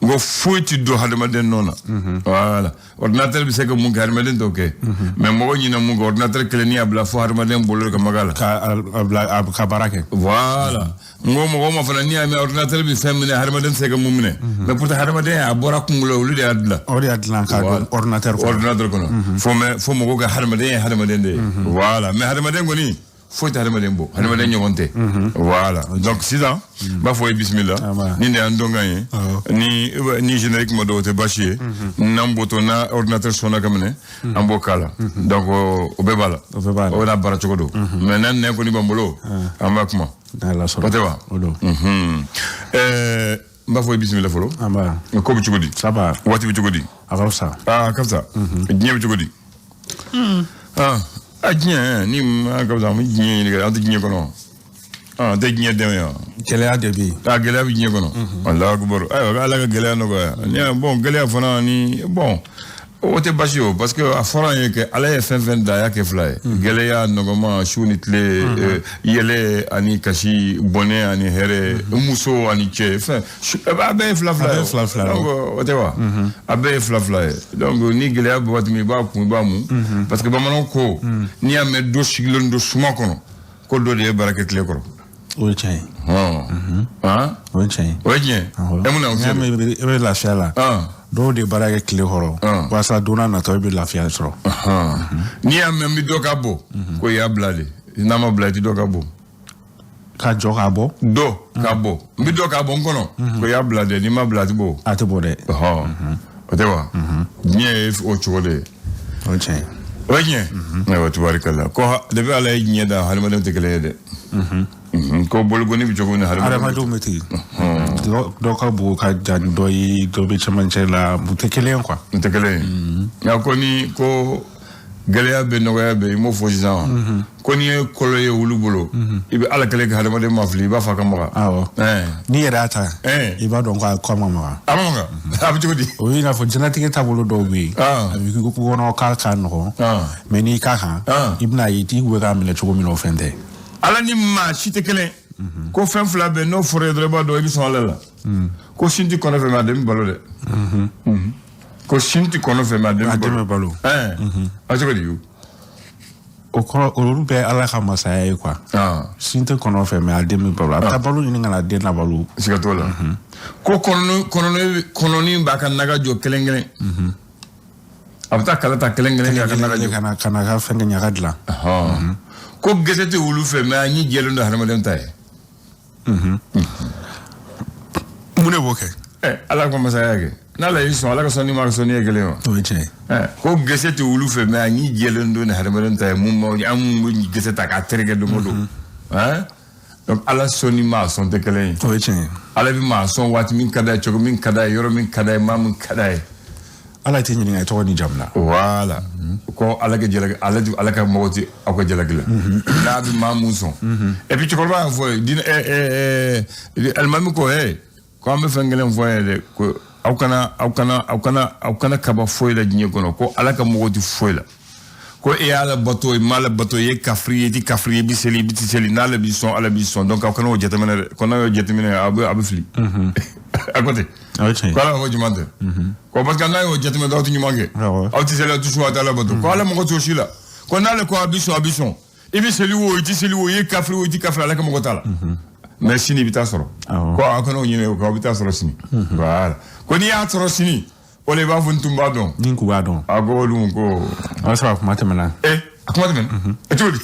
Go foyi ti do hadamaden nona. Voilà. Ordinateur bi se ko mun hadamaden to ke. Mais mo ñina mun ordinateur keleni abla fo hadamaden bolo ka magala. Ka barake. Voilà. Mo ma fana ni am ordinateur bi femine hadamaden se ko mumne. Mais pour hadamaden a bora kungulo wulu de adla. Ori adla ka ordinateur kono. Fo mo ga hadamaden de. Voilà. Mais hadamaden goni faut hadamaden bo hadamaden ñogonte. Voilà. Donc 6 ans ba foy bismillah ni ne andonga ni générique mo do te bachier namboto na ordinateur sona kamne ambo kala donc o bebala o na bara chogodo mais nan ne ko ni bambolo amakuma la so otewa ba foy bismillah folo amba ko bu chogodi saba wati bu chogodi akawsa kafsa ñew chogodi ajien ni ma kabza mi jien ni ga jien kono de jien de yo gelea de bi gelea bi jien kono Allah akbar ay ala ga gelea no ga ni bon gelea fana ni bon o te basio parce que a fora que ala e fen da ya ke fly gelea no go ma shunitle yele ani kashi bone ani here muso ani che ba be fla donc o te wa abe fla donc ni gelea bo wat mi ba ku ba mu parce que ba manon ko ni ame do shiglo ndo suma kono ko do de baraket le ko o chai o chai o chai emuna o chai me la shala do de barage kile horo wasa dona na to be lafia soro ni am mi do ka bo ko ya blade na ma blade do ka bo ka jo ka bo mi do ka bo ngono ko ya blade ni ma blade bo ate bo de o te wa ni o chode o che na wa tubarikalla ko de be ala ni da halma de te kele de ko bol goni bi jogo ni halma do meti do ka bu ka jan do yi do be chamanche la mutekele kwa ya ko ni ko galea be no ya be mo fo jisan ko ni ko le wulu bolo ibe ala kele ka halma de mafli ba fa kamara ni erata iba don kwa mama amanga abi jodi o ina fo genetic tabolo do bi abi ko ko no ka no me ni ka ha ibna yiti we ga mele chogo mi no fende ala ni ma chite kele ko fen fla be no fore dreba do ibi so ala ko shinti kono fe ma dem balo de ko shinti kono fe ma dem balo a jogo di o ko o be ala ka masaya kwa shinti kono fe ma dem balo ta balo ni ngala de na balo sigatola ko kono ni ba kan naga jo kelengele abta kala ta kelengele ga naga jo kana ka fenge nya gadla ko gesete wulu fe ma ni jelo ndo harama dem tay mune boke ala ko masaya ke na la yiso ala ko soni ma ko soni e gele ko gesete wulu fe ma ni jelo ndo ne harama dem tay mum mo am ni gesete ka terege do modo donc ala soni ma son de kele ala bi ma son wat min kada chogo min kada yoro min kada mam kada ala tinyi ni to ni jamna voilà ko ala ke jela ala ka moti ako jela gila na bi mamuson et puis tu comprends foi din el mami ko ko am fengelen foi de ko awkana kaba foi la jinye kono ko ala ka moti foi la ko e ala bato e mala bato ye kafri bi seli na la bi son ala bi son donc awkana o jetamene ko na o jetamene abu fli à côté voilà on demande ko parce que na yo jetamene do tu nyumange awti seli tu so atala bato ko ala mo to shila ko na le ko abison ibi seli wo ye kafri ala ka mo tala mais sini bita soro ko awkana o nyine ko bita soro sini voilà ko ni ya soro sini o le ba funtumba don ninku ba don agolu ko asra ko matemana akuma temen etudi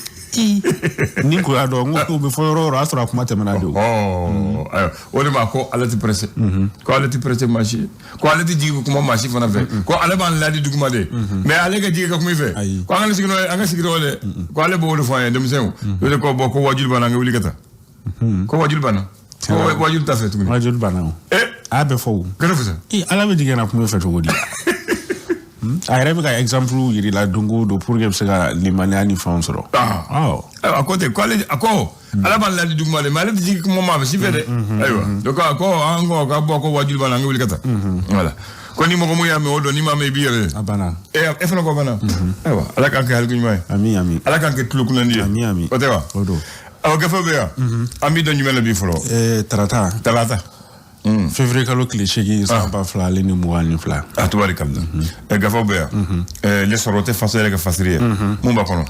ninku ya don ko be foro asra ko matemana do o le ma ko alati presse ko alati presse machi ko alati jigu kuma machi fana fe ko ale ban ladi duguma de mais ale ga jiga ko mi fe ko anga sigiro le ko ale bo do fa dem sen le ko boko wajul bana nga wuli kata ko wajul bana ko wajul ta fe tuguni wajul bana abe fo gëna fa ala be digena ko mi fe to godi ay rebe ka exemple yiri la dungo do pour que ça limane ani fonsoro à côté ko ale ako ala ban ladi duguma de mala digi ko mama si fe de aywa donc ako ango ka boko wajul bana nga wuli kata voilà ko ni mo ko mo yame odo ni mama biere abana e fa ko bana aywa ala kan ka hal guñmay ami ala kan ke tuluku nandi ami o tewa odo aw gafa be ya ami do nyumela bi folo talata février kalo kile shegi samba fla ale ni muwani fla atwari kamda gafo beya les sorote fasere ka fasiriye mumba kono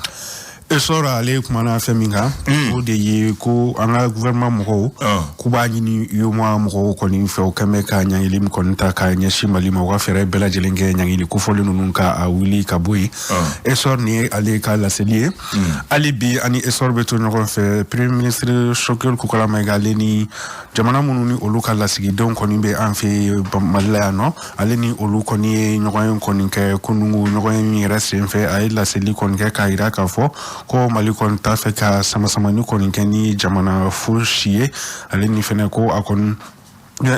esora ale kumana feminga o de ye ko anga gouvernement mo ko ba ni yo mo ko ni fe o kame ka nyangili mi konta ka nyashima lima wa fere bela jelenge nyangili ko fole nunka a wili kabui esor ni ale ka la selie ali bi ani esor beto no fe premier ministre Choguel Kokola Maïga ni jamana mununi oluka la sigi don ko ni be en fe malaya no ale ni oluko ni nyoyen ko ni ke kunungu nyoyen ni reste fe ay la selie kon ke ka ira ka fo ko mali kon ta fe ka sama ni kon ni jamana fushie ale ni fene ko akon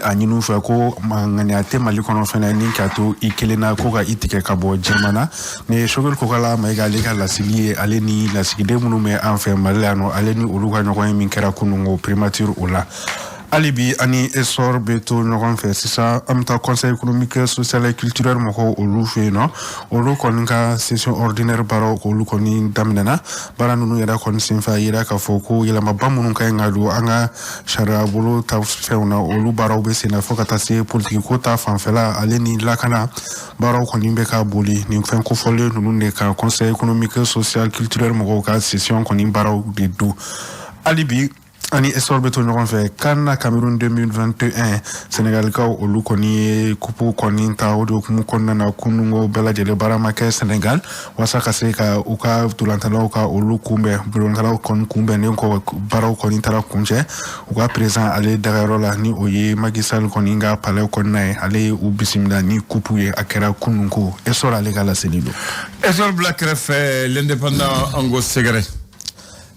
anyinu fa ko mangani ate mali kono fene ni kato ikelena ko ga itike ka bo jamana ne Choguel Kokola Maïga le ka la silie ale ni la sigide munu me en fe malano ale ni oluka no ko min kera kunungo primature ola alibi ani esor beto nogon fe sisa amta conseil économique social et culturel moko olufe no olu koninga session ordinaire baro olu koni damnena bara nunu yara kon sinfa yira ka foko yela mabamunu ka ngadu anga shara bulu ta feuna olu baro be sina fokata se politique ko ta fanfela aleni lakana baro koni be ka boli ni fen ko folle nunu ne ka conseil économique social culturel moko ka session koni baro de do alibi ani esor beto nyoron fe kana Cameroun 2021 Sénégal ka olu koni kupu koni ta odo kumu konna na kunungo bela jele barama ke Sénégal wasa kase ka uka tulantala uka olu kumbe bulantala kon kumbe ne ko baraw koni tara kunje uka président ale dagarola ni oye magisal koni nga pale konna ale u bisimila ni kupu ye akera kunungo esor ale kala selido esor black ref l'indépendant ango segere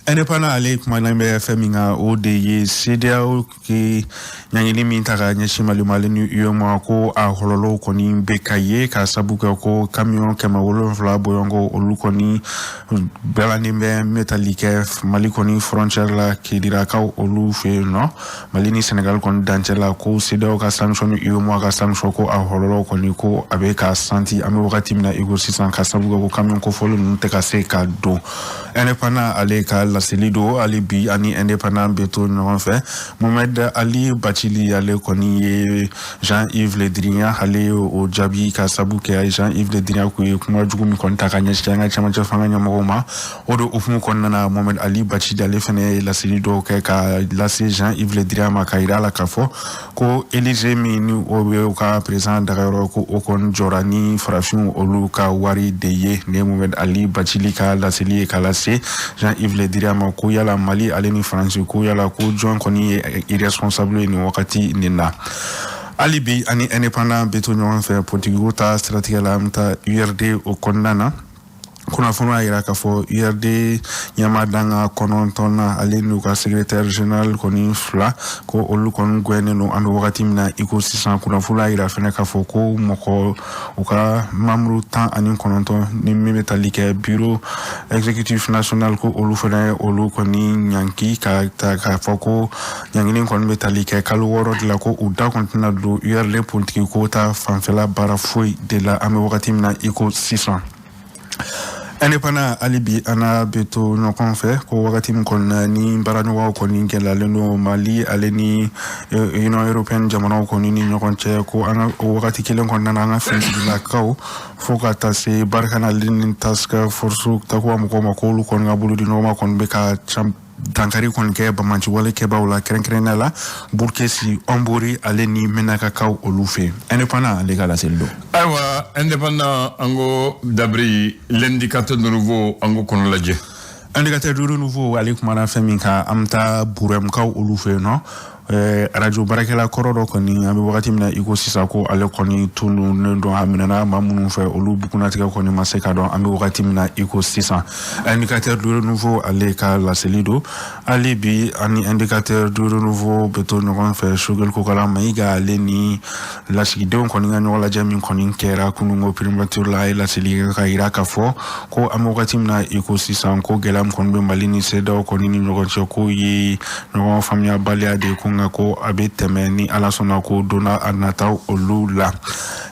indépendant ale kuma na be feminga o de ye CDAO ki nyangili mi taka nyashima lumale ni yomo ko a hololo koni bekaye ka sabuka ko camion kema wolo vla boyongo olu koni belani be metalike mali koni frontière la ki dira ka olu fe no mali ni Sénégal kon danchela ko CDAO ka sanction yomo ka sanction ko a hololo koni ko abe ka santi ame wakati mina ego 600 ka sabuka ko camion ko folo nteka se ka do indépendant ale ka la selido ali bi ani indépendant beto non fait Mohamed Ali Bachili ale koni Jean-Yves Le Drian ale o jabi ka sabuke Jean-Yves Le Drian ko kuma jugu mi kon takanya changa chama chafanga nyamoma odo ufumu konna Mohamed Ali Bachili ale fene la selido ka la Jean-Yves Le Drian makaira la kafo ko Élysée mi ni o ka président d'Agaro ko okon Jorani Frafin oluka wari deye ne Mohamed Ali Bachili ka la seli ka la Jean-Yves Le Drian ko yala Mali aleni France ko yala ko John koni irresponsable ni wakati nina alibi ani indépendant beto nyon fe politique ta stratégie la mta URD o konnana kuna fona ira ka fo URD yamadanga konontona aleni ko secrétaire général koni fla ko olu kon gwene no ando wakati mina iko 600 kuna fula ira fena ka fo ko moko uka mamru tan ani kononton ni metalike bureau exécutif national ko olu fena olu koni nyanki ka fo ko nyangini kon metalike kalu woro de la ko uda kontena do URD politique ko ta fanfela bara foi de la ame wakati mina iko 600 indépendant alibi ana beto no konfe ko wakati mkon ni barano wa ko ni ngela leno Mali aleni Union Européenne jamana ko ni nyokon che ko ana wakati kelen kon nana nga fin la kaw foka tase barkana lin task force ta ko mo ko lu kon ngabulu di no ma kon be ka dankari kon ke ba manchi wala ke ba wala kren la burke si ombori aleni menaka kaw olufe indépendant legal la seldo aywa indépendant ango dabri l'indicateur de nouveau ango kon laje indicateur de nouveau alik mana feminka amta burem kaw olufe no radio barakela korodo koni abi wakati mina iko sisa ko ale koni tunu ndo hamina mamunu fe olu bukuna tika koni maseka don abi wakati mina iko sisa indicateur de nouveau ale ka la selido ali bi ani indicateur de nouveau beto no fe Choguel Kokola Maïga ale ni la sigide koni ngano la jami koni kera kunungo primature la seliga ka iraka fo ko ami wakati mina iko sisa ko gelam kon be malini seda koni ni no ko yi no famia balia de ko abetemeni ala sona ko dona anata olula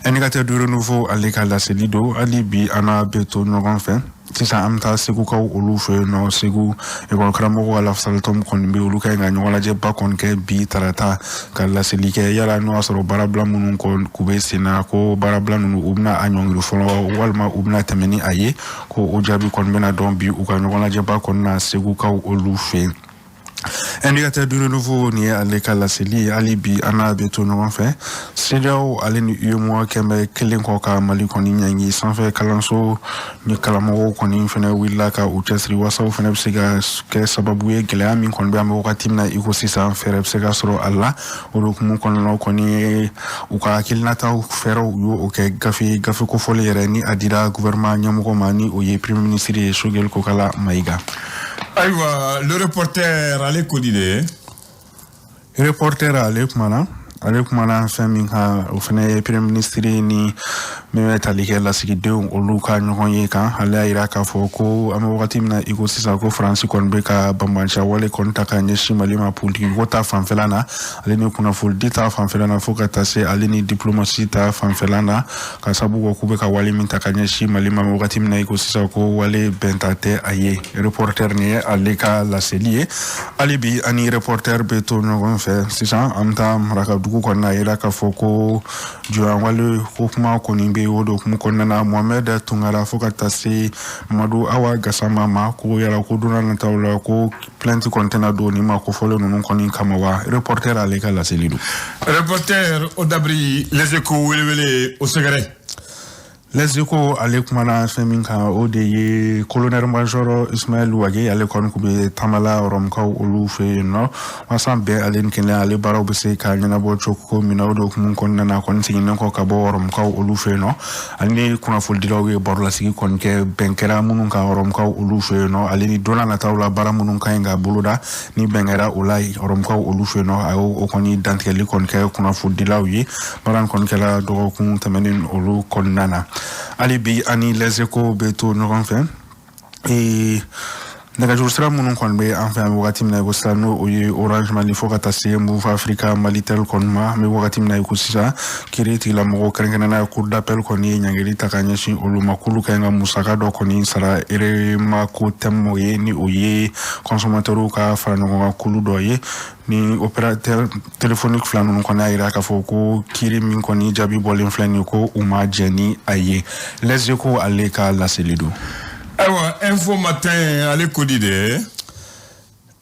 indicateur de renouveau aleka la selido alibi ana beto no fait sisan an bɛ taa segukaw olu fɛ yen nɔ segu ekɔli karamɔgɔ ala salatɔm kɔni bɛ olu ka ka ɲɔgɔn lajɛba kɔni kɛ bi tarata ka laseli kɛ yala n'o y'a sɔrɔ baarabila minnu k'u bɛ sen na ko baarabila ninnu u bɛna a ɲɔngiri fɔlɔ walima u bɛna tɛmɛ ni a ye ko o jaabi kɔni bɛna dɔn bi u ka ɲɔgɔn lajɛba kɔni na segukaw olu fɛ yen. Indicateur du renouveau ni ale ka laseli ali bi ana be to ɲɔgɔn fɛ CEDEAO ale ni UEMOA kɛmɛ kelen kɔ ka Mali kɔni ɲangi sanfɛ kalanso ni kalamɔgɔw kɔni fɛnɛ wulila ka u cɛsiri wasaw fɛnɛ bɛ se ka kɛ sababu ye gɛlɛya min kɔni bɛ an bɛ wagati min na i ko sisan fɛɛrɛ bɛ se ka sɔrɔ a la o hukumu kɔnɔna kɔni u ka hakilinataw fɛɛrɛw y'o kɛ gafe kofɔli yɛrɛ ni a dira gouvernement ɲɛmɔgɔ ma ni o ye premier ministre ye Choguel Kokala Maïga. Aïwa, le reporter ale Kodide. Reporter ale kumana fɛn min kan o fɛnɛ ye premier ministre ni min bɛ tali kɛ lasigidenw olu ka ɲɔgɔn ye kan ale y'a yira k'a fɔ ko an bɛ wagati min na i ko sisan ko faransi kɔni bɛ ka banbansiya wale kɔni ta ka ɲɛsin Mali ma politiki ko ta fanfɛla na ale ni kunnafonidi ta fanfɛla na fo ka taa se ale ni diplomasi ta fanfɛla na ka sabu k'u bɛ ka wale min ta ka ɲɛsin Mali ma wagati min na i ko sisan ko wale bɛnta tɛ a ye reporter ni ye ale ka laseli ye hali bi ani reporter bɛ to ɲɔgɔn fɛ sisan an bɛ taa marakadugu kɔnɔna a yira k'a fɔ ko jɔyɔrɔwale ko kuma kɔni bɛ o dokumu kɔnɔna na Mohamed Tunkara fo ka taa se Mamadu Awa Gassama ma ko yala ko donna nataw la ko plainte kɔni tɛna don nin ma ko fɔlen ninnu kɔni kama wa reporter ale ka laseli don. Reporter Odabri Les Échos welewele o sɛgɛrɛ. Les Échos ale kumana fɛn min kan o de ye colonel major Ismaël Ouagé ale kɔni kun bɛ Tamala Romkaw olu fɛ yen nɔ wasan bɛɛ ale ni kɛnɛ ale baaraw bɛ se ka ɲɛnabɔ cogo min na o de hukumu kɔnɔna na kɔni seginnen kɔ ka bɔ Romkaw olu fɛ yen nɔ ale ni kunnafonidilaw ye barolasigi kɔni kɛ bɛn kɛra minnu kan Romkaw olu fɛ yen nɔ ale ni don n'a nataw la baara minnu ka ɲi ka boloda ni bɛn kɛra o la Romkaw olu fɛ yen nɔ a y'o kɔni dantigɛli kɔni kɛ kunnafonidilaw ye baara kɔni kɛra dɔgɔkun tɛmɛnen olu kɔnɔna na. Ali bi ani Les Échos bɛ to ɲɔgɔn fɛ nɛgɛjuru sira minnu kɔni bɛ an fɛ an bɛ wagati min na i ko sisan n'o ye Orange Mali fo ka taa se Move Africa Malitel kɔni ma an bɛ wagati min na i ko sisan kiiri tigilamɔgɔw kɛrɛnkɛrɛnnenya cour d'appel kɔni ye ɲangili ta ka ɲɛsin olu ma k'olu ka ɲi ka musaka dɔ kɔni sara erema ko tɛmɛ ye ni o ye consommateurs ka fara ɲɔgɔn kan kulu dɔ ye ni opérateur téléphonique fila ninnu kɔni y'a yira k'a fɔ ko kiiri min kɔni jaabi bɔlen filɛ nin ye ko u ma jɛ ni a ye Les Échos ale ka laseli don. Aïwa, Info Matin ale Kodide.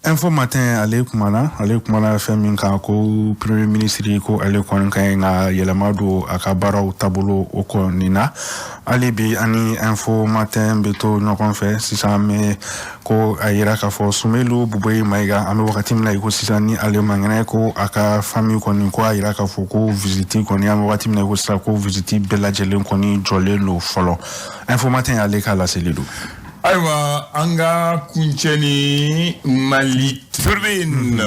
Info Matin ale kumana fɛn min kan ko premier ministre ko ale kɔni ka ɲi ka yɛlɛma don a ka baaraw taabolo o kɔni na hali bi ani Info Matin bɛ to ɲɔgɔn fɛ sisan mɛ ko a yira k'a fɔ Sumelu Buboyi Mayiga an bɛ wagati min na i ko sisan ni ale mangɛnɛ ko a ka famille kɔni ko a yira k'a fɔ ko visite kɔni an bɛ wagati min na i ko sisan ko visite bɛɛ lajɛlen kɔni jɔlen don fɔlɔ Info Matin ale ka laseli don. Aïwa, anga kunceni Mali Tribune.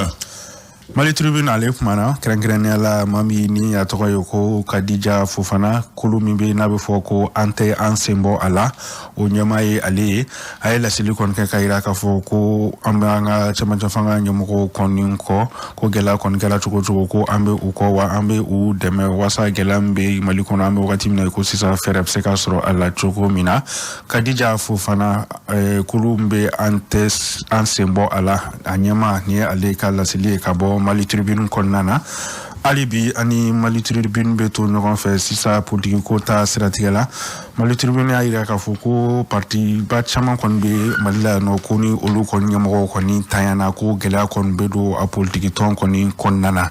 Mali Tribune ale kumana kɛrɛnkɛrɛnnenya la maa min ni a tɔgɔ ye ko Kadija Fofana kulu min bɛ n'a bɛ fɔ ko an tɛ an sen bɔ a la o ɲɛmaa ye ale ye a ye laseli kɔni kɛ ka yira k'a fɔ ko an bɛ an ka cɛmancɛ fanga ɲɛmɔgɔw kɔni kɔ ko gɛlɛya kɔni kɛra cogo o cogo ko an bɛ u kɔ wa an bɛ u dɛmɛ walasa gɛlɛya min bɛ Mali kɔnɔ an bɛ wagati min na ko sisan fɛɛrɛ bɛ se ka sɔrɔ a la cogo min na Kadija Fofana kulu min bɛ an tɛ an sen bɔ a la a ɲɛmaa ni ye ale ka laseli ye ka bɔ Mali Tribune kɔnɔna na hali bi ani Mali Tribune bɛ to ɲɔgɔn fɛ sisan politiki ko ta siratigɛ la Mali Tribune y'a yira k'a fɔ ko partiba caman kɔni bɛ Mali la yan nɔ ko ni olu kɔni ɲɛmɔgɔw kɔni tanyana ko gɛlɛya kɔni bɛ don a politiki tɔn kɔni kɔnɔna na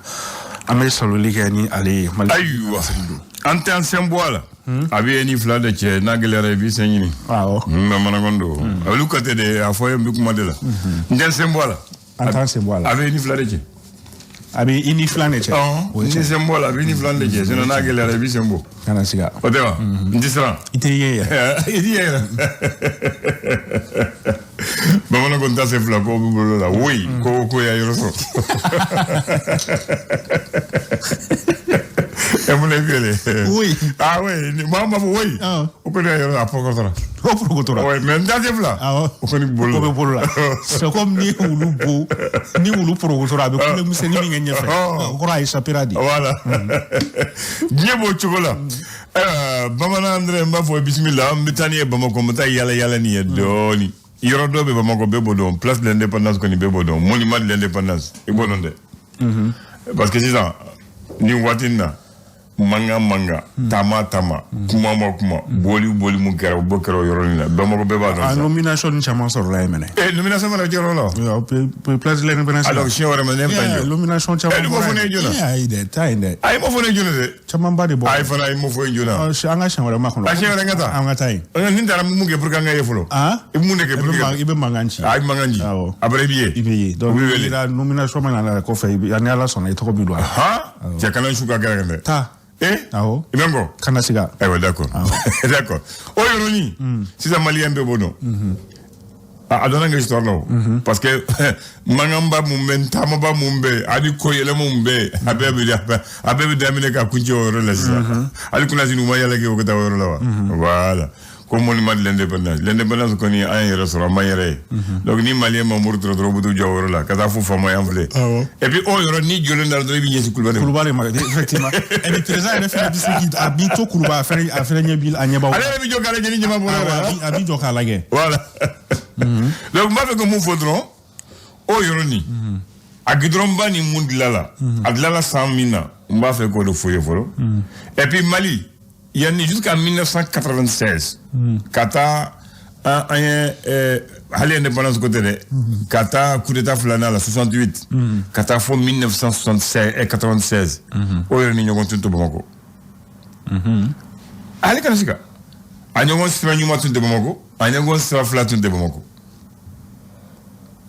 an bɛ saloli kɛ ni ale ye. Ayiwa an tɛ an sen bɔ a la a bɛ ni fila de cɛ n'a gɛlɛyara i b'i sen ɲini bamanankan don olu ka tɛ de a fɔ ye n bɛ kuma de la n tɛ n sen bɔ a la an t'an sen bɔ a la a bɛ ni fila de cɛ. A bɛ i ni filan de cɛ. Ni sen bɔ la a bɛ ni filan de cɛ sinon n'a gɛlɛyara i b'i sen bɔ. Kana siga. O tɛ wa n tɛ siran. I tɛ ye yɛrɛ. I tɛ ye yɛrɛ. Bamananw ta se fila ko b'u bolo la woyi ko y'a yɔrɔ sɔrɔ. Mun est violé? Oui. Ah oui, moi oui. On peut dire à Pocotora. Au Pocotora. Oui, mais dans là. Ah on connaît bolo. On bolo là. C'est comme ni ulu bo, ni ulu Pocotora avec le museni ni ngenya fait. Encore à échapper à dire. Voilà. Diebo chocolat. Bamana André mba fo bismillah mbitani Bamako mta yala ni doni yoro do be Bamako be bodon place de l'indépendance ko ni be bodon monument de l'indépendance e bodonde parce que c'est ça ni watina manga tama kuma boli mu kera bo kero yoro ni la Bamako be ba don nomination ni chama soro la mene nomination mala joro la place de l'indépendance alors si wara men pas nomination chama mo fo ne jona ay mo fo ne jona de chama ba de bo ay fana ay mo fo jona anga chama ma kono a ngata anga tay ni ndara mu nge pour kanga yefolo e mu ne ke pour ibe manganchi ay manganji après biye ibe donc la nomination mana ko fe ya ala sona itoko bi do ha je kana shuka gara ta aho imengo kana siga ouais d'accord d'accord oyoni si ça malien be bono adona nga histoire no parce que mangamba mumbe tamaba mumbe adi koyele mumbe abebe damine ka kunje oro la sisa ali kuna sinu ma yala ke o kata oro la voilà comme monument de l'indépendance ko ni un restaurant mayere donc ni malien mamour trop budu jaworo la kata fu fama yamfle et puis oyoro ni jolo ndal do bi ñesi kulbane ma effectivement et le trésor de fait bisiki abito kulba afere nyebil anyeba ale bi jokale jeni ñema bo abi jokala ge voilà donc ma fait que mon faudron oyoro ni agidron bani mundlala adlala samina mba fait ko do foye folo et puis Mali il y a jusqu'à 1996 Kata Hali indépendance côté de Kata coup d'état flana la 68 Kata fo 1976 et 96 oyo ni nyogon tunto Bamako ali kana sika anyogon sira nyuma tunto Bamako anyogon sira fla tunto Bamako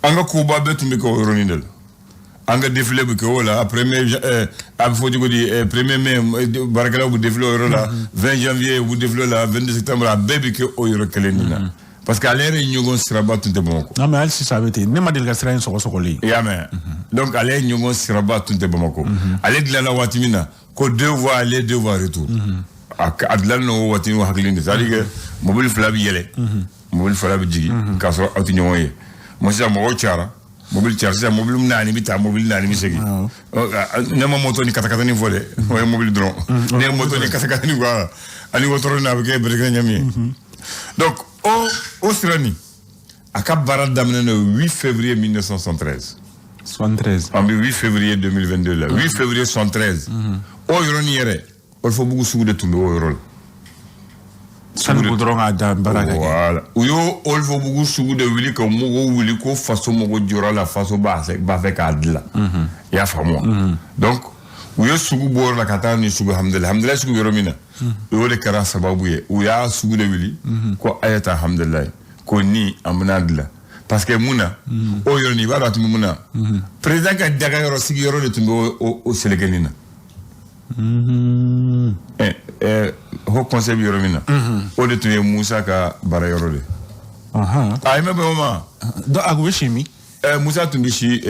anga kuba betu miko oyo ni ndel anga défilé bu ko la premier ab fo digo di premier mai barakala bu défilé la 20 janvier bu défilé la 22 septembre a bébé que o yoro kelenina parce que aller ñogon siraba tunte Bamako non mais elle si ça avait été ne ma del gasra soko li ya mais donc aller ñogon siraba tunte Bamako aller de la watimina ko deux voies aller deux voies retour adlan no watini wa haklinde c'est-à-dire que mobile flabi yele mobile flabi jigi kaso ati ñoye mo sa mo chara mobile charge mobile nani bita mobile nani mi segi ne ma moto ni kata ni fode o mobile drone ne moto ni kata ni quoi ani wotoro na be ke nyami donc au Sirani aka barad damne le 8 février 1973 en 8 février 2022 là 8 février 113 o yoroni yere o fo bugu sugu de tundo o yorol san budron ada baraka voilà uyo olfo bugu sugu de wili ko mugo wili ko faso mugo jora la faso ba fe ka adla ya famo donc uyo sugu bor la kata ni sugu alhamdulillah sugu yoromina uyo le kara sababu ye uya sugu de wili ko ayata alhamdulillah ko ni amna adla parce que muna o yoroni ba rat muna président ka daga yoro sigi yoro de tumbo o selegenina ho conseil bi yoromina o de tuye Musa ka bara yorode ay me be mama do agweshimi Musa tumbi shi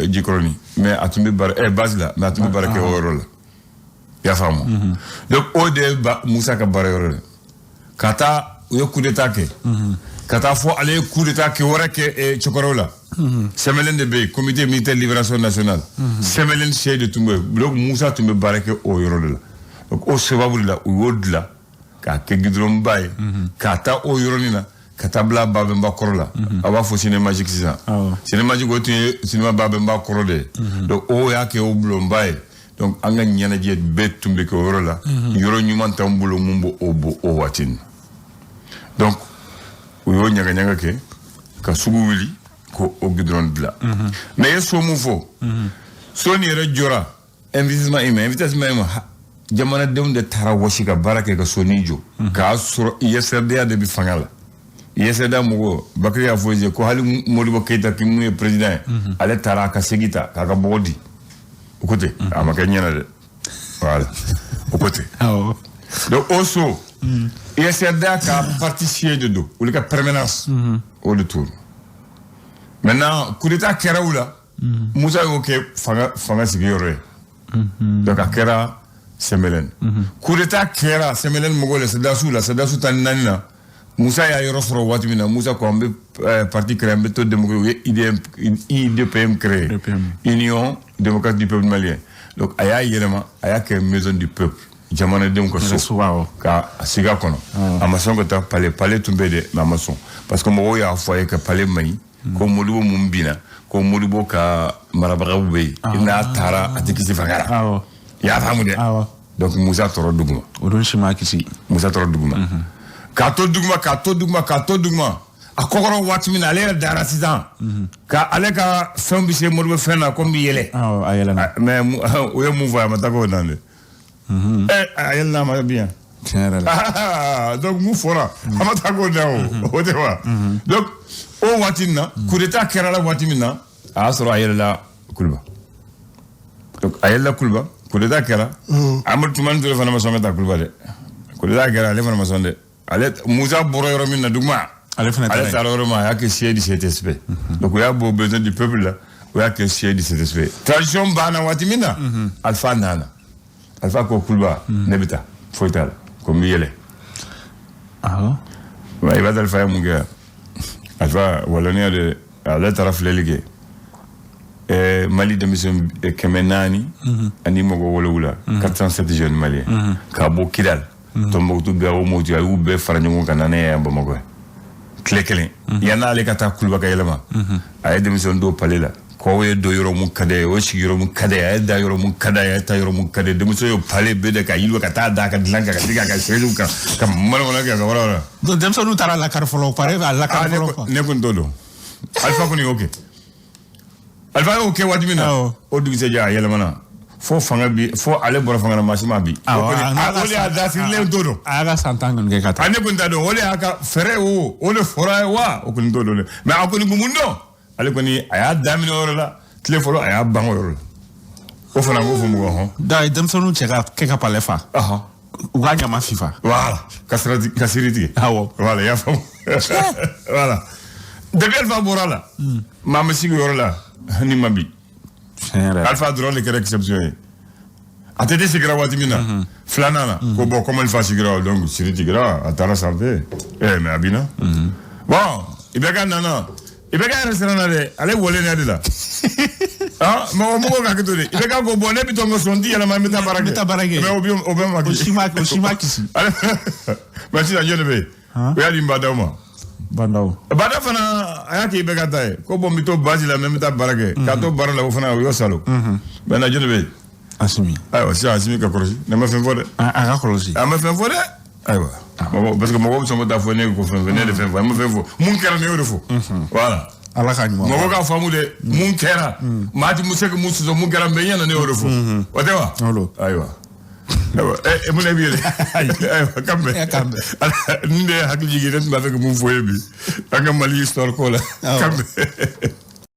jikroni mais atumbi bara bazla mais atumbi bara ke orola ya famo donc o de Musa ka bara yorode kata yo coup d'état ke kata fo aller coup d'état ke wara ke chokorola Semelen de Bey, comité militaire de libération nationale. Semelen chef de Toumbe. Donc Moussa Toumbe barake o yorole. Donc o sebabu la o yodla ka ke gidron bay ka ta o yoronina ka tabla babemba korola. Aba fo cinéma magique ça. Cinéma magique o cinéma babemba korode. Donc o ya ke o blon bay. Donc anga nyana je bet Toumbe ko yorola. Yoro nyuma tambulo mumbo obo o watin. Donc o yo nyaga ke ka sugu wili ko o gudron bla mais so mu fo so ni re jora investissement jamana dem de tara washika barake ka sonijo ka sur ISRDA de bi fangala ISRDA mugo bakri afoje ko hali modibo keita ki mu president ale tara ka segita ka bodi o côté amaka nyana de voilà au côté donc also ISRDA ka participer de do ou le ka permanence au retour. Maintenant, coup d'état Keraoula, Moussa Yoke fanga sigiyore. Donc à Kera Semelen. Coup d'état Kera Semelen Mogole Sedasu Tananina. Moussa ya yorosro watimina Moussa ko ambe parti créé ambe to démocratie IDPM créé. Union démocratique du peuple malien. Donc aya yelema aya que maison du peuple. jamanadenw ka so ka siga kɔnɔ a ma sɔn ka taa palais tun bɛ dɛ mais a ma sɔn parce que mɔgɔw y'a fɔ a ye ka palais man ɲi ko Modibo mun binna ko Modibo ka marabagaw bɛ yen n'a taara a tɛ kisi fanga la i y'a faamu dɛ donc Musa tɔrɔ duguma o don si ma kisi Musa tɔrɔ duguma k'a to duguma a kɔkɔrɔ waati min na ale yɛrɛ dara sisan ka ale ka fɛn bɛ se Modibo fɛn na ko n bɛ yɛlɛ a yɛlɛna mais o ye mun fɔ a ma taa k'o dan dɛ a yɛlɛna ma bien tiɲɛ yɛrɛ la donc mun fɔra a ma taa k'o dan o tɛ wa donc o waati in na coup d'état kɛra la waati min na a y'a sɔrɔ a yɛlɛla Kuluba donc a yɛlɛla Kuluba coup d'état kɛra Amadu Tumani Ture fana ma sɔn ka taa Kuluba dɛ coup d'état kɛra ale fana ma sɔn dɛ ale Musa bɔra yɔrɔ min na duguma ale taara yɔrɔ min a y'a kɛ siège du CNTSP donc o y'a bɔ besoin du peuple la o y'a kɛ siège du CNTSP transition banna waati min na Alpha nana Alpha ko Kuluba ne bɛ taa foyi t'a la ko n bɛ yɛlɛ i b'a dɔn Alpha ye mun kɛ Alpha walaniya de ale taara filɛli kɛ Mali denmisɛn 400 ani mɔgɔ 7 407 jeunes maliens k'a bɔ Kidal Tombouctou Gao Mopti a y'u bɛɛ fara ɲɔgɔn kan na ne yan Bamakɔ tile kelen yan'ale ka taa Kuluba ka yɛlɛma a ye denmisɛn dɔw palais la k'aw ye dɔ yɔrɔ mun ka d'a ye o sigi yɔrɔ mun ka d'a ye a ye da yɔrɔ mun ka d'a ye a ye taa yɔrɔ mun ka d'a ye denmisɛn y'o palais bɛɛ de ka yiriwa ka taa da ka dilan kan ka sigi a ka siège kan ka mana kɛ ka wara donc denmisɛnninw taara lakari fɔlɔ pare a lakari fɔlɔ ne kun t'o dɔn Alpha kɔni y'o kɛ Alpha y'o kɛ waati min na o dugusɛjɛ a yɛlɛmana fo fanga bi fo ale bɔra fanga na maa si ma bi o de y'a da sirilen t'o dɔn a y'a ka san 10 kɔni kɛ ka taa ne kun t'a dɔn o de y'a ka fɛɛrɛ o de fɔra ye wa o kɔni t'o dɔn dɛ mais a kɔni kun mun dɔn ale kɔni a y'a daminɛ o yɔrɔ la tile fɔlɔ a y'a ban o yɔrɔ la o fana b'o fɔ mɔgɔ hɔn da ye denmisɛnninw cɛ ka kɛ ka palais fa u ka ɲama fifa voilà ka siri tigɛ voilà i y'a faamu voilà depuis Alpha bɔra la maa ma sigi o yɔrɔ la ni ma bi Alpha dɔrɔn de kɛra exception ye a tɛ sigira waati min na filanan na ko bon comme Alpha sigira donc siri tigɛra a taara sanfɛ mais a binna bon Ibeka nana Ibeka yɛrɛ siranna dɛ ale wɔlenya de la mɔgɔ ka hakɛ to de Ibeka ko bon ne bɛ to n ka sɔn n tɛ yɛlɛma n bɛ taa baara kɛ mais o bɛ ma kisi o si ma kisi mais sisan jɔn de bɛ yen o y'a di n badaw ma Bada fana a y'a kɛ Ibeka ta ye ko bon n bɛ to base la mais n bɛ taa baara kɛ k'a to baara la o fana o y'o salo maintenant jɔn de bɛ yen Asimi ayiwa sisan Asimi ka kɔlɔsi ne ma fɛn fɔ dɛ a ka kɔlɔsi a ma fɛn fɔ dɛ ayiwa parce que mɔgɔw bɛ sɔn ka taa fɔ ne ko fɛn ne de fɛn fɔ a ma fɛn fɔ mun kɛra ne y'o de fɔ voilà Ala ka ɲuman mɔgɔw ka faamu dɛ mun kɛra maa ti se ka mun sɔsɔ mun kɛra mais ɲɛna ne y'o de fɔ o tɛ wa ayiwa mun ne b'i yɛlɛ ayiwa kanbɛn nin de ye hakili jigin ne tun b'a fɛ ka mun fɔ ye bi an ka Mali histoire ko la kanbɛn